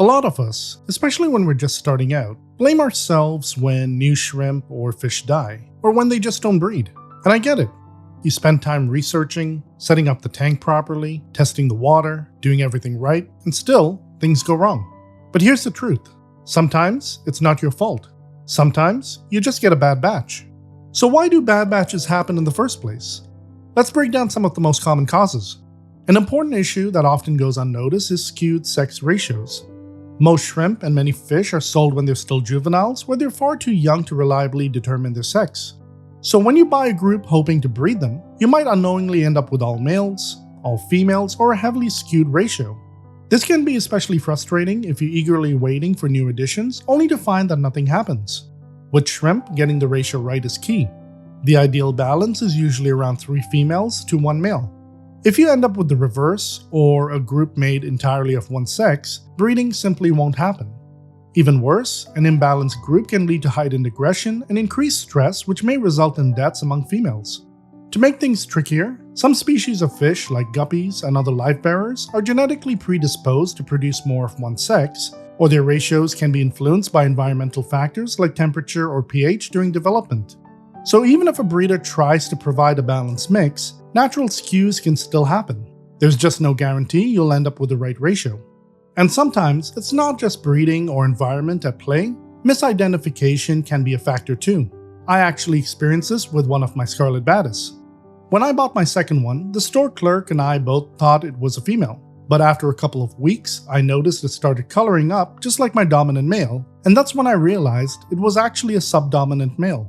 lot of us, especially when we're just starting out, blame ourselves when new shrimp or fish die, or when they just don't breed. And I get it. You spend time researching, setting up the tank properly, testing the water, doing everything right, and still, things go wrong. But here's the truth. Sometimes it's not your fault. Sometimes you just get a bad batch. So why do bad batches happen in the first place? Let's break down some of the most common causes. An important issue that often goes unnoticed is skewed sex ratios. Most shrimp and many fish are sold when they're still juveniles, where they're far too young to reliably determine their sex. So when you buy a group hoping to breed them, you might unknowingly end up with all males, all females, or a heavily skewed ratio. This can be especially frustrating if you're eagerly waiting for new additions, only to find that nothing happens. With shrimp, getting the ratio right is key. The ideal balance is usually around 3 females to 1 male. If you end up with the reverse, or a group made entirely of one sex, breeding simply won't happen. Even worse, an imbalanced group can lead to heightened aggression and increased stress, which may result in deaths among females. To make things trickier, some species of fish like guppies and other life bearers are genetically predisposed to produce more of one sex, or their ratios can be influenced by environmental factors like temperature or pH during development. So even if a breeder tries to provide a balanced mix, natural skews can still happen. There's just no guarantee you'll end up with the right ratio. And sometimes it's not just breeding or environment at play, misidentification can be a factor too. I actually experienced this with one of my scarlet batis. When I bought my second one, the store clerk and I both thought it was a female. But after a couple of weeks, I noticed it started coloring up just like my dominant male, and that's when I realized it was actually a subdominant male.